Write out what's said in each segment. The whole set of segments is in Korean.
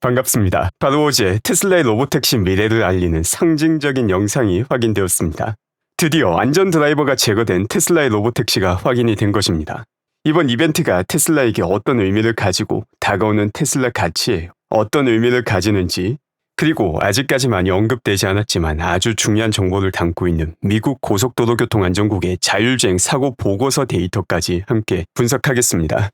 반갑습니다. 바로 어제 테슬라의 로보택시 미래를 알리는 상징적인 영상이 확인되었습니다. 드디어 안전 드라이버가 제거된 테슬라의 로보택시가 확인이 된 것입니다. 이번 이벤트가 테슬라에게 어떤 의미를 가지고 다가오는 테슬라 가치에 어떤 의미를 가지는지, 그리고 아직까지 많이 언급되지 않았지만 아주 중요한 정보를 담고 있는 미국 고속도로교통안전국의 자율주행 사고 보고서 데이터까지 함께 분석하겠습니다.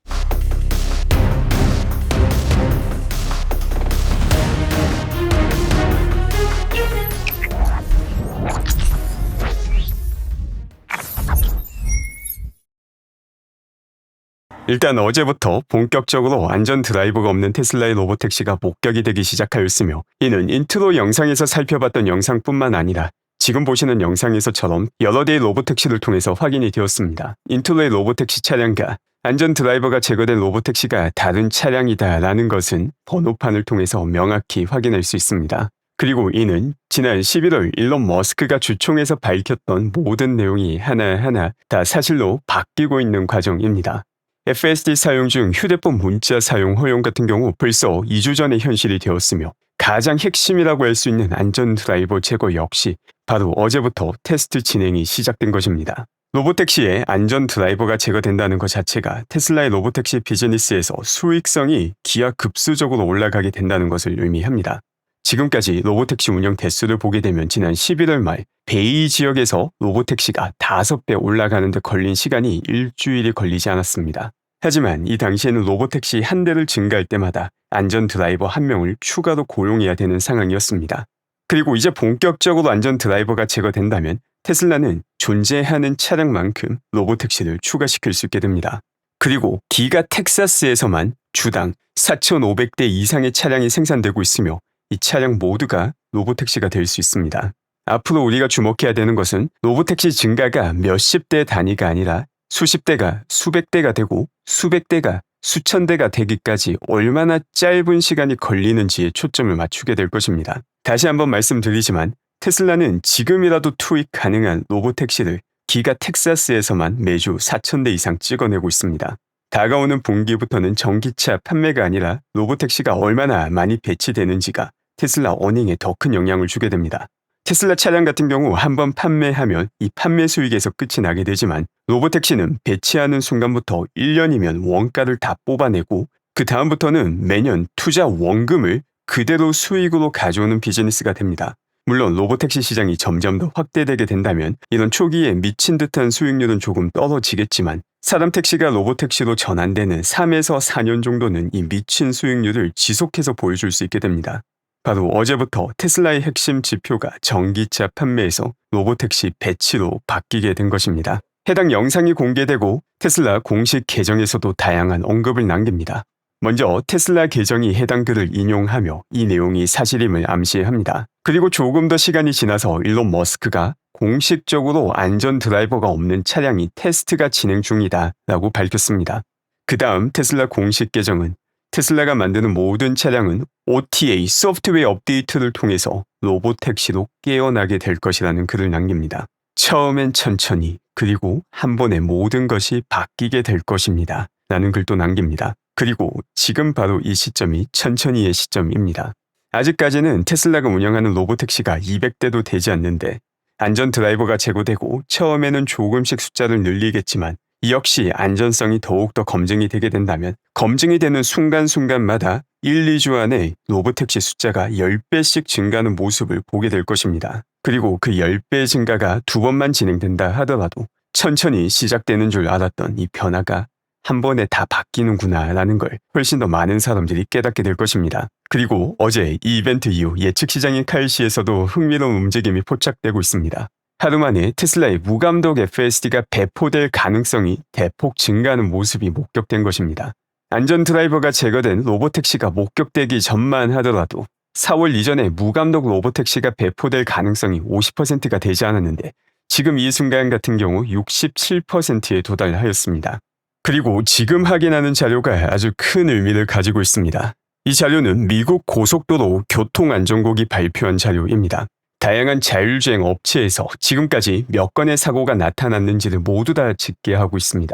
일단 어제부터 본격적으로 안전 드라이버가 없는 테슬라의 로보택시가 목격이 되기 시작하였으며, 이는 인트로 영상에서 살펴봤던 영상뿐만 아니라 지금 보시는 영상에서처럼 여러 대의 로보택시를 통해서 확인이 되었습니다. 인트로의 로보택시 차량과 안전 드라이버가 제거된 로보택시가 다른 차량이다라는 것은 번호판을 통해서 명확히 확인할 수 있습니다. 그리고 이는 지난 11월 일론 머스크가 주총에서 밝혔던 모든 내용이 하나하나 다 사실로 바뀌고 있는 과정입니다. FSD 사용 중 휴대폰 문자 사용 허용 같은 경우 벌써 2주 전에 현실이 되었으며, 가장 핵심이라고 할 수 있는 안전 드라이버 제거 역시 바로 어제부터 테스트 진행이 시작된 것입니다. 로보택시에 안전 드라이버가 제거된다는 것 자체가 테슬라의 로보택시 비즈니스에서 수익성이 기하급수적으로 올라가게 된다는 것을 의미합니다. 지금까지 로보택시 운영 대수를 보게 되면 지난 11월 말 베이 지역에서 로보택시가 5배 올라가는 데 걸린 시간이 일주일이 걸리지 않았습니다. 하지만 이 당시에는 로보택시 한 대를 증가할 때마다 안전 드라이버 한 명을 추가로 고용해야 되는 상황이었습니다. 그리고 이제 본격적으로 안전 드라이버가 제거된다면 테슬라는 존재하는 차량만큼 로보택시를 추가시킬 수 있게 됩니다. 그리고 기가 텍사스에서만 주당 4,500대 이상의 차량이 생산되고 있으며, 이 차량 모두가 로보택시가 될 수 있습니다. 앞으로 우리가 주목해야 되는 것은 로보택시 증가가 몇십 대 단위가 아니라 수십 대가 수백 대가 되고 수백 대가 수천 대가 되기까지 얼마나 짧은 시간이 걸리는지에 초점을 맞추게 될 것입니다. 다시 한번 말씀드리지만 테슬라는 지금이라도 투입 가능한 로보택시를 기가 텍사스에서만 매주 4,000대 이상 찍어내고 있습니다. 다가오는 분기부터는 전기차 판매가 아니라 로보택시가 얼마나 많이 배치되는지가 테슬라 어닝에 더 큰 영향을 주게 됩니다. 테슬라 차량 같은 경우 한번 판매하면 이 판매 수익에서 끝이 나게 되지만, 로보택시는 배치하는 순간부터 1년이면 원가를 다 뽑아내고 그 다음부터는 매년 투자 원금을 그대로 수익으로 가져오는 비즈니스가 됩니다. 물론 로보택시 시장이 점점 더 확대되게 된다면 이런 초기에 미친 듯한 수익률은 조금 떨어지겠지만, 사람 택시가 로보택시로 전환되는 3에서 4년 정도는 이 미친 수익률을 지속해서 보여줄 수 있게 됩니다. 바로 어제부터 테슬라의 핵심 지표가 전기차 판매에서 로보택시 배치로 바뀌게 된 것입니다. 해당 영상이 공개되고 테슬라 공식 계정에서도 다양한 언급을 남깁니다. 먼저 테슬라 계정이 해당 글을 인용하며 이 내용이 사실임을 암시합니다. 그리고 조금 더 시간이 지나서 일론 머스크가 공식적으로 안전 드라이버가 없는 차량이 테스트가 진행 중이다 라고 밝혔습니다. 그 다음 테슬라 공식 계정은 테슬라가 만드는 모든 차량은 OTA 소프트웨어 업데이트를 통해서 로보택시로 깨어나게 될 것이라는 글을 남깁니다. 처음엔 천천히, 그리고 한 번에 모든 것이 바뀌게 될 것입니다 라는 글도 남깁니다. 그리고 지금 바로 이 시점이 천천히의 시점입니다. 아직까지는 테슬라가 운영하는 로보택시가 200대도 되지 않는데, 안전 드라이버가 제거되고 처음에는 조금씩 숫자를 늘리겠지만 이 역시 안전성이 더욱더 검증이 되게 된다면 검증이 되는 순간순간마다 1, 2주 안에 로보택시 숫자가 10배씩 증가하는 모습을 보게 될 것입니다. 그리고 그 10배 증가가 2번만 진행된다 하더라도 천천히 시작되는 줄 알았던 이 변화가 한 번에 다 바뀌는구나 라는 걸 훨씬 더 많은 사람들이 깨닫게 될 것입니다. 그리고 어제 이 이벤트 이후 예측 시장인 칼시에서도 흥미로운 움직임이 포착되고 있습니다. 하루 만에 테슬라의 무감독 FSD가 배포될 가능성이 대폭 증가하는 모습이 목격된 것입니다. 안전 드라이버가 제거된 로보택시가 목격되기 전만 하더라도 4월 이전에 무감독 로보택시가 배포될 가능성이 50%가 되지 않았는데, 지금 이 순간 같은 경우 67%에 도달하였습니다. 그리고 지금 확인하는 자료가 아주 큰 의미를 가지고 있습니다. 이 자료는 미국 고속도로 교통안전국이 발표한 자료입니다. 다양한 자율주행 업체에서 지금까지 몇 건의 사고가 나타났는지를 모두 다 집계하고 있습니다.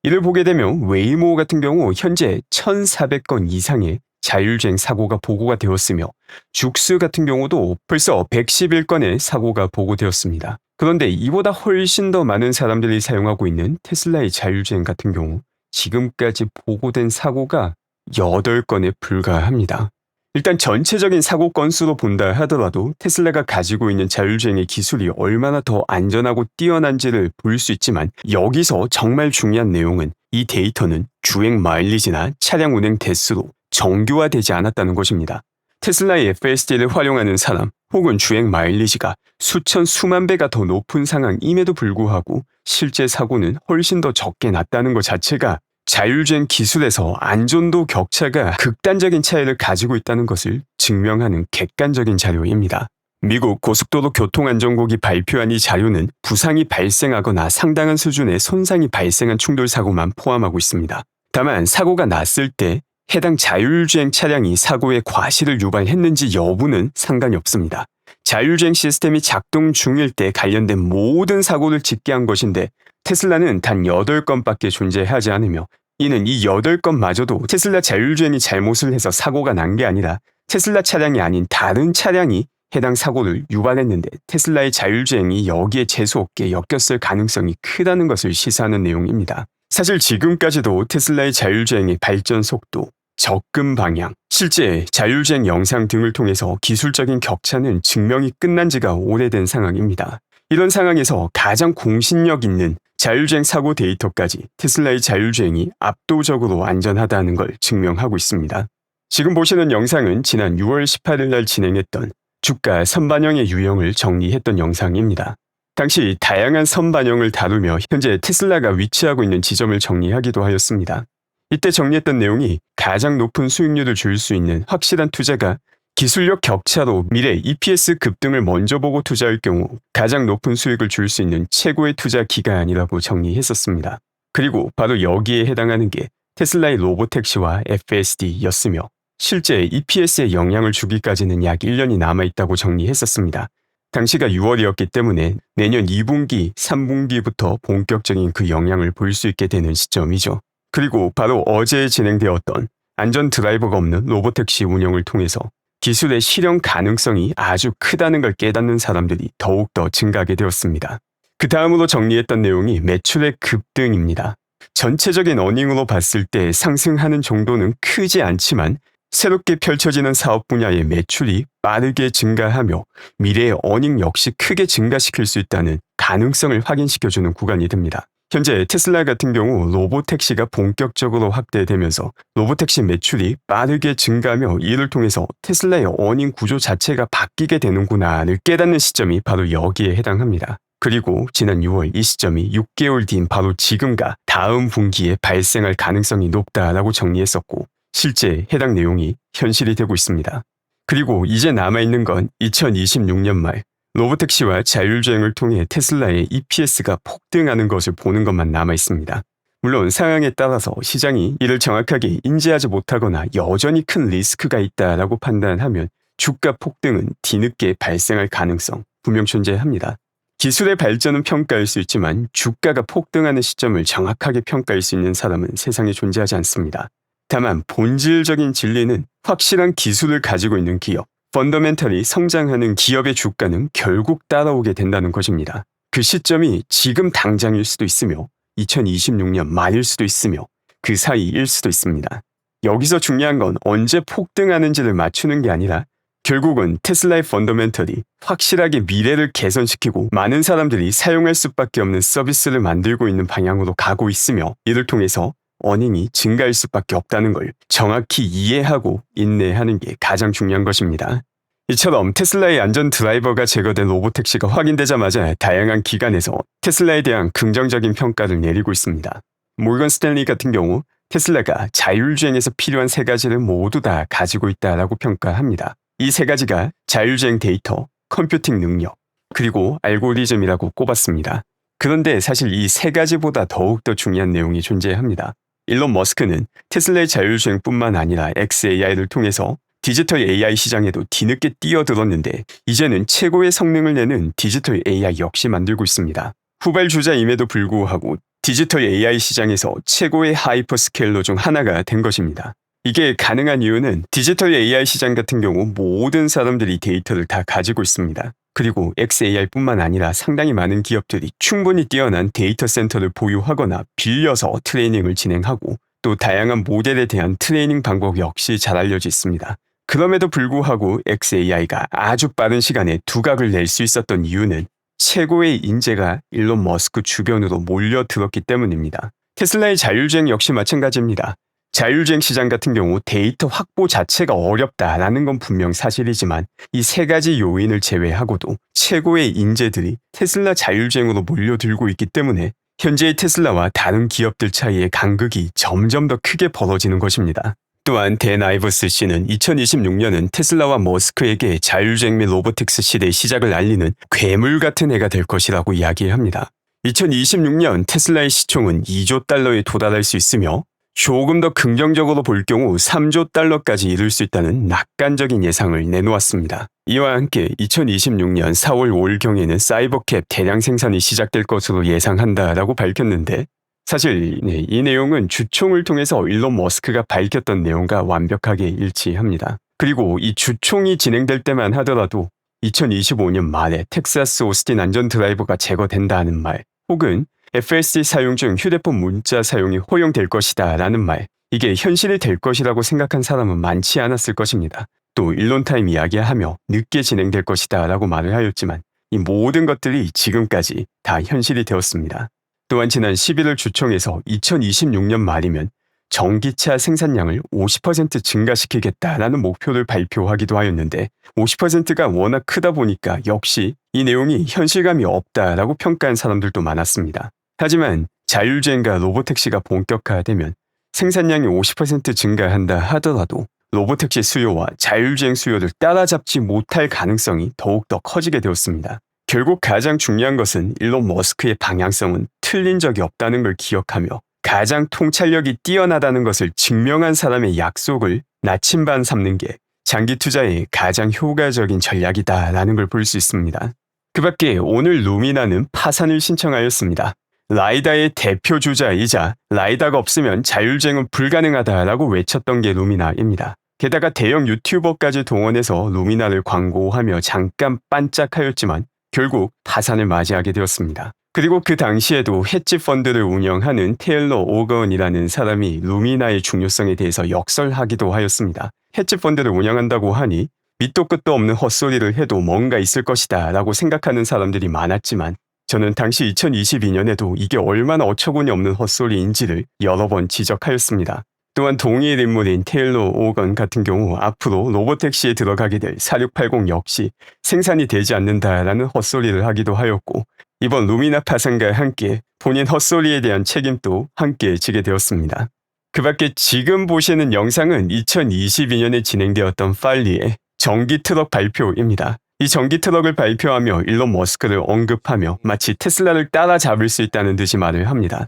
이를 보게 되면 웨이모 같은 경우 현재 1,400건 이상의 자율주행 사고가 보고가 되었으며 죽스 같은 경우도 벌써 111건의 사고가 보고되었습니다. 그런데 이보다 훨씬 더 많은 사람들이 사용하고 있는 테슬라의 자율주행 같은 경우 지금까지 보고된 사고가 8건에 불과합니다. 일단 전체적인 사고 건수로 본다 하더라도 테슬라가 가지고 있는 자율주행의 기술이 얼마나 더 안전하고 뛰어난지를 볼 수 있지만 여기서 정말 중요한 내용은 이 데이터는 주행 마일리지나 차량 운행 대수로 정교화되지 않았다는 것입니다. 테슬라의 FSD를 활용하는 사람 혹은 주행 마일리지가 수천 수만 배가 더 높은 상황임에도 불구하고 실제 사고는 훨씬 더 적게 났다는 것 자체가 자율주행 기술에서 안전도 격차가 극단적인 차이를 가지고 있다는 것을 증명하는 객관적인 자료입니다. 미국 고속도로 교통안전국이 발표한 이 자료는 부상이 발생하거나 상당한 수준의 손상이 발생한 충돌 사고만 포함하고 있습니다. 다만 사고가 났을 때 해당 자율주행 차량이 사고의 과실을 유발했는지 여부는 상관이 없습니다. 자율주행 시스템이 작동 중일 때 관련된 모든 사고를 집계한 것인데 테슬라는 단 8건밖에 존재하지 않으며 이는 이 8건마저도 테슬라 자율주행이 잘못을 해서 사고가 난 게 아니라 테슬라 차량이 아닌 다른 차량이 해당 사고를 유발했는데 테슬라의 자율주행이 여기에 재수없게 엮였을 가능성이 크다는 것을 시사하는 내용입니다. 사실 지금까지도 테슬라의 자율주행의 발전 속도, 접근 방향, 실제 자율주행 영상 등을 통해서 기술적인 격차는 증명이 끝난 지가 오래된 상황입니다. 이런 상황에서 가장 공신력 있는 자율주행 사고 데이터까지 테슬라의 자율주행이 압도적으로 안전하다는 걸 증명하고 있습니다. 지금 보시는 영상은 지난 6월 18일 날 진행했던 주가 선반영의 유형을 정리했던 영상입니다. 당시 다양한 선반영을 다루며 현재 테슬라가 위치하고 있는 지점을 정리하기도 하였습니다. 이때 정리했던 내용이 가장 높은 수익률을 줄 수 있는 확실한 투자가 기술력 격차로 미래 EPS 급등을 먼저 보고 투자할 경우 가장 높은 수익을 줄 수 있는 최고의 투자 기간이라고 정리했었습니다. 그리고 바로 여기에 해당하는 게 테슬라의 로보택시와 FSD였으며 실제 EPS에 영향을 주기까지는 약 1년이 남아있다고 정리했었습니다. 당시가 6월이었기 때문에 내년 2분기, 3분기부터 본격적인 그 영향을 볼 수 있게 되는 시점이죠. 그리고 바로 어제 진행되었던 안전 드라이버가 없는 로보택시 운영을 통해서 기술의 실현 가능성이 아주 크다는 걸 깨닫는 사람들이 더욱더 증가하게 되었습니다. 그 다음으로 정리했던 내용이 매출의 급등입니다. 전체적인 어닝으로 봤을 때 상승하는 정도는 크지 않지만 새롭게 펼쳐지는 사업 분야의 매출이 빠르게 증가하며 미래의 어닝 역시 크게 증가시킬 수 있다는 가능성을 확인시켜주는 구간이 됩니다. 현재 테슬라 같은 경우 로보택시가 본격적으로 확대되면서 로보택시 매출이 빠르게 증가하며 이를 통해서 테슬라의 어닝 구조 자체가 바뀌게 되는구나를 깨닫는 시점이 바로 여기에 해당합니다. 그리고 지난 6월 이 시점이 6개월 뒤인 바로 지금과 다음 분기에 발생할 가능성이 높다라고 정리했었고 실제 해당 내용이 현실이 되고 있습니다. 그리고 이제 남아있는 건 2026년 말 로보택시와 자율주행을 통해 테슬라의 EPS가 폭등하는 것을 보는 것만 남아있습니다. 물론 상황에 따라서 시장이 이를 정확하게 인지하지 못하거나 여전히 큰 리스크가 있다라고 판단하면 주가 폭등은 뒤늦게 발생할 가능성 분명 존재합니다. 기술의 발전은 평가할 수 있지만 주가가 폭등하는 시점을 정확하게 평가할 수 있는 사람은 세상에 존재하지 않습니다. 다만 본질적인 진리는 확실한 기술을 가지고 있는 기업, 펀더멘털이 성장하는 기업의 주가는 결국 따라오게 된다는 것입니다. 그 시점이 지금 당장일 수도 있으며 2026년 말일 수도 있으며 그 사이일 수도 있습니다. 여기서 중요한 건 언제 폭등하는지를 맞추는 게 아니라 결국은 테슬라의 펀더멘털이 확실하게 미래를 개선시키고 많은 사람들이 사용할 수밖에 없는 서비스를 만들고 있는 방향으로 가고 있으며 이를 통해서 어닝이 증가할 수밖에 없다는 걸 정확히 이해하고 인내하는 게 가장 중요한 것입니다. 이처럼 테슬라의 안전 드라이버가 제거된 로보택시가 확인되자마자 다양한 기관에서 테슬라에 대한 긍정적인 평가를 내리고 있습니다. 모건 스탠리 같은 경우 테슬라가 자율주행에서 필요한 3가지를 모두 다 가지고 있다라고 평가합니다. 이 3가지가 자율주행 데이터, 컴퓨팅 능력, 그리고 알고리즘이라고 꼽았습니다. 그런데 사실 이 3가지보다 더욱더 중요한 내용이 존재합니다. 일론 머스크는 테슬라의 자율주행뿐만 아니라 XAI를 통해서 디지털 AI 시장에도 뒤늦게 뛰어들었는데 이제는 최고의 성능을 내는 디지털 AI 역시 만들고 있습니다. 후발주자임에도 불구하고 디지털 AI 시장에서 최고의 하이퍼스케일러 중 하나가 된 것입니다. 이게 가능한 이유는 디지털 AI 시장 같은 경우 모든 사람들이 데이터를 다 가지고 있습니다. 그리고 XAI뿐만 아니라 상당히 많은 기업들이 충분히 뛰어난 데이터 센터를 보유하거나 빌려서 트레이닝을 진행하고 또 다양한 모델에 대한 트레이닝 방법 역시 잘 알려져 있습니다. 그럼에도 불구하고 XAI가 아주 빠른 시간에 두각을 낼 수 있었던 이유는 최고의 인재가 일론 머스크 주변으로 몰려들었기 때문입니다. 테슬라의 자율주행 역시 마찬가지입니다. 자율주행 시장 같은 경우 데이터 확보 자체가 어렵다라는 건 분명 사실이지만 이 세 가지 요인을 제외하고도 최고의 인재들이 테슬라 자율주행으로 몰려들고 있기 때문에 현재의 테슬라와 다른 기업들 사이의 간극이 점점 더 크게 벌어지는 것입니다. 또한 댄 아이버스 씨는 2026년은 테슬라와 머스크에게 자율주행 및 로보틱스 시대의 시작을 알리는 괴물 같은 해가 될 것이라고 이야기합니다. 2026년 테슬라의 시총은 2조 달러에 도달할 수 있으며 조금 더 긍정적으로 볼 경우 3조 달러까지 이룰 수 있다는 낙관적인 예상을 내놓았습니다. 이와 함께 2026년 4월 5일경에는 사이버캡 대량 생산이 시작될 것으로 예상한다라고 밝혔는데 사실 이 내용은 주총을 통해서 일론 머스크가 밝혔던 내용과 완벽하게 일치합니다. 그리고 이 주총이 진행될 때만 하더라도 2025년 말에 텍사스 오스틴 안전 드라이버가 제거된다는 말 혹은 FSD 사용 중 휴대폰 문자 사용이 허용될 것이다 라는 말, 이게 현실이 될 것이라고 생각한 사람은 많지 않았을 것입니다. 또 일론타임 이야기하며 늦게 진행될 것이다 라고 말을 하였지만 이 모든 것들이 지금까지 다 현실이 되었습니다. 또한 지난 11월 주총에서 2026년 말이면 전기차 생산량을 50% 증가시키겠다라는 목표를 발표하기도 하였는데 50%가 워낙 크다 보니까 역시 이 내용이 현실감이 없다라고 평가한 사람들도 많았습니다. 하지만 자율주행과 로보택시가 본격화되면 생산량이 50% 증가한다 하더라도 로보택시 수요와 자율주행 수요를 따라잡지 못할 가능성이 더욱더 커지게 되었습니다. 결국 가장 중요한 것은 일론 머스크의 방향성은 틀린 적이 없다는 걸 기억하며 가장 통찰력이 뛰어나다는 것을 증명한 사람의 약속을 나침반 삼는 게 장기 투자의 가장 효과적인 전략이다라는 걸 볼 수 있습니다. 그 밖에 오늘 루미나는 파산을 신청하였습니다. 라이다의 대표 주자이자 라이다가 없으면 자율주행은 불가능하다라고 외쳤던 게 루미나입니다. 게다가 대형 유튜버까지 동원해서 루미나를 광고하며 잠깐 반짝하였지만 결국 파산을 맞이하게 되었습니다. 그리고 그 당시에도 헤지 펀드를 운영하는 테일러 오건이라는 사람이 루미나의 중요성에 대해서 역설하기도 하였습니다. 헤지 펀드를 운영한다고 하니 밑도 끝도 없는 헛소리를 해도 뭔가 있을 것이다 라고 생각하는 사람들이 많았지만 저는 당시 2022년에도 이게 얼마나 어처구니 없는 헛소리인지를 여러 번 지적하였습니다. 또한 동일 인물인 테일러 오건 같은 경우 앞으로 로보택시에 들어가게 될 4680 역시 생산이 되지 않는다라는 헛소리를 하기도 하였고 이번 루미나 파산과 함께 본인 헛소리에 대한 책임도 함께 지게 되었습니다. 그 밖에 지금 보시는 영상은 2022년에 진행되었던 팔리의 전기 트럭 발표입니다. 이 전기 트럭을 발표하며 일론 머스크를 언급하며 마치 테슬라를 따라잡을 수 있다는 듯이 말을 합니다.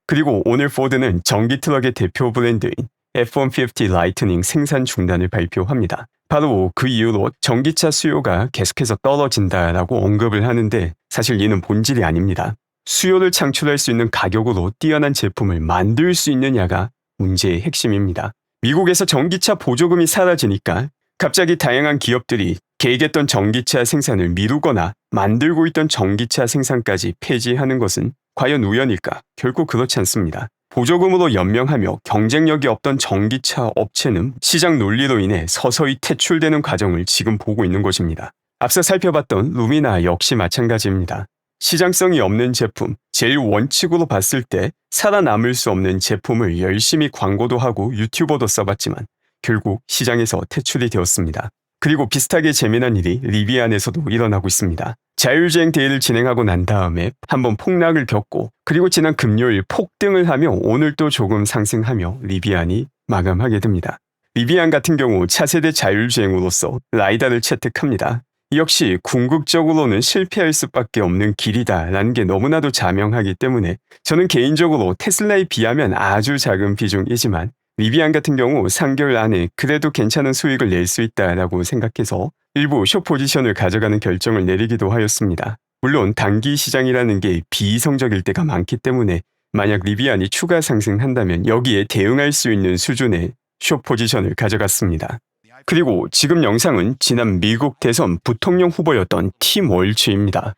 그리고 오늘 포드는 전기 트럭의 대표 브랜드인 F-150 라이트닝 생산 중단을 발표합니다. 바로 그 이후로 전기차 수요가 계속해서 떨어진다라고 언급을 하는데 사실 이는 본질이 아닙니다. 수요를 창출할 수 있는 가격으로 뛰어난 제품을 만들 수 있느냐가 문제의 핵심입니다. 미국에서 전기차 보조금이 사라지니까 갑자기 다양한 기업들이 계획했던 전기차 생산을 미루거나 만들고 있던 전기차 생산까지 폐지하는 것은 과연 우연일까? 결코 그렇지 않습니다. 보조금으로 연명하며 경쟁력이 없던 전기차 업체는 시장 논리로 인해 서서히 퇴출되는 과정을 지금 보고 있는 것입니다. 앞서 살펴봤던 루미나 역시 마찬가지입니다. 시장성이 없는 제품, 제일 원칙으로 봤을 때 살아남을 수 없는 제품을 열심히 광고도 하고 유튜버도 써봤지만 결국 시장에서 퇴출이 되었습니다. 그리고 비슷하게 재미난 일이 리비안에서도 일어나고 있습니다. 자율주행 대회를 진행하고 난 다음에 한번 폭락을 겪고 그리고 지난 금요일 폭등을 하며 오늘 또 조금 상승하며 리비안이 마감하게 됩니다. 리비안 같은 경우 차세대 자율주행으로서 라이다를 채택합니다. 역시 궁극적으로는 실패할 수밖에 없는 길이다라는 게 너무나도 자명하기 때문에 저는 개인적으로 테슬라에 비하면 아주 작은 비중이지만 리비안 같은 경우 3개월 안에 그래도 괜찮은 수익을 낼 수 있다라고 생각해서 일부 숏 포지션을 가져가는 결정을 내리기도 하였습니다. 물론 단기 시장이라는 게 비이성적일 때가 많기 때문에 만약 리비안이 추가 상승한다면 여기에 대응할 수 있는 수준의 쇼 포지션을 가져갔습니다. 그리고 지금 영상은 지난 미국 대선 부통령 후보였던 팀 월츠입니다.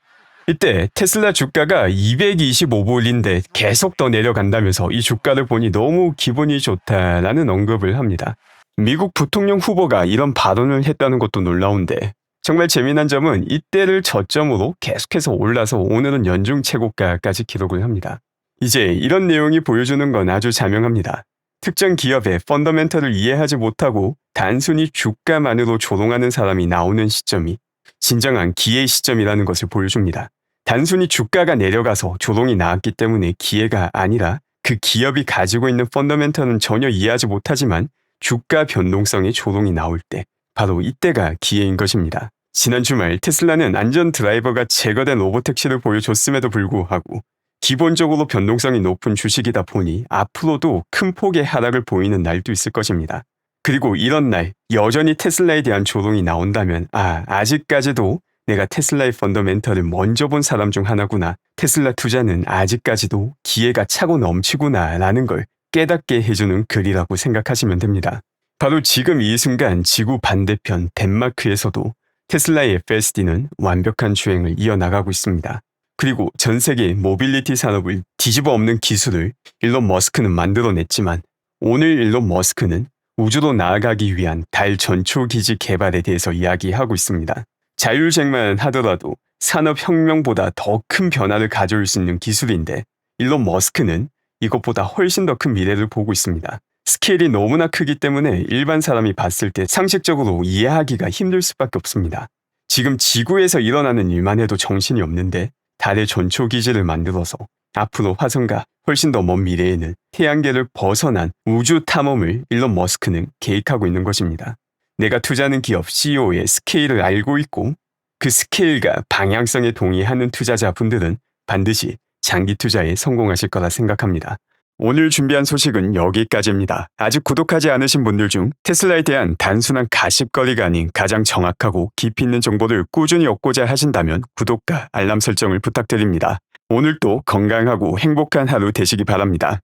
이때 테슬라 주가가 225불인데 계속 더 내려간다면서 이 주가를 보니 너무 기분이 좋다라는 언급을 합니다. 미국 부통령 후보가 이런 발언을 했다는 것도 놀라운데 정말 재미난 점은 이때를 저점으로 계속해서 올라서 오늘은 연중 최고가까지 기록을 합니다. 이제 이런 내용이 보여주는 건 아주 자명합니다. 특정 기업의 펀더멘털을 이해하지 못하고 단순히 주가만으로 조롱하는 사람이 나오는 시점이 진정한 기회의 시점이라는 것을 보여줍니다. 단순히 주가가 내려가서 조롱이 나왔기 때문에 기회가 아니라 그 기업이 가지고 있는 펀더멘털은 전혀 이해하지 못하지만 주가 변동성의 조롱이 나올 때 바로 이때가 기회인 것입니다. 지난 주말 테슬라는 안전 드라이버가 제거된 로보택시를 보여줬음에도 불구하고 기본적으로 변동성이 높은 주식이다 보니 앞으로도 큰 폭의 하락을 보이는 날도 있을 것입니다. 그리고 이런 날 여전히 테슬라에 대한 조롱이 나온다면 아직까지도 내가 테슬라의 펀더멘털을 먼저 본 사람 중 하나구나. 테슬라 투자는 아직까지도 기회가 차고 넘치구나 라는 걸 깨닫게 해주는 글이라고 생각하시면 됩니다. 바로 지금 이 순간 지구 반대편 덴마크에서도 테슬라의 FSD는 완벽한 주행을 이어나가고 있습니다. 그리고 전 세계 모빌리티 산업을 뒤집어 엎는 기술을 일론 머스크는 만들어냈지만 오늘 일론 머스크는 우주로 나아가기 위한 달 전초기지 개발에 대해서 이야기하고 있습니다. 자율주행만 하더라도 산업혁명보다 더 큰 변화를 가져올 수 있는 기술인데 일론 머스크는 이것보다 훨씬 더 큰 미래를 보고 있습니다. 스케일이 너무나 크기 때문에 일반 사람이 봤을 때 상식적으로 이해하기가 힘들 수밖에 없습니다. 지금 지구에서 일어나는 일만 해도 정신이 없는데 달의 전초기지를 만들어서 앞으로 화성과 훨씬 더 먼 미래에는 태양계를 벗어난 우주 탐험을 일론 머스크는 계획하고 있는 것입니다. 내가 투자하는 기업 CEO의 스케일을 알고 있고 그 스케일과 방향성에 동의하는 투자자분들은 반드시 장기 투자에 성공하실 거라 생각합니다. 오늘 준비한 소식은 여기까지입니다. 아직 구독하지 않으신 분들 중 테슬라에 대한 단순한 가십거리가 아닌 가장 정확하고 깊이 있는 정보를 꾸준히 얻고자 하신다면 구독과 알람 설정을 부탁드립니다. 오늘도 건강하고 행복한 하루 되시기 바랍니다.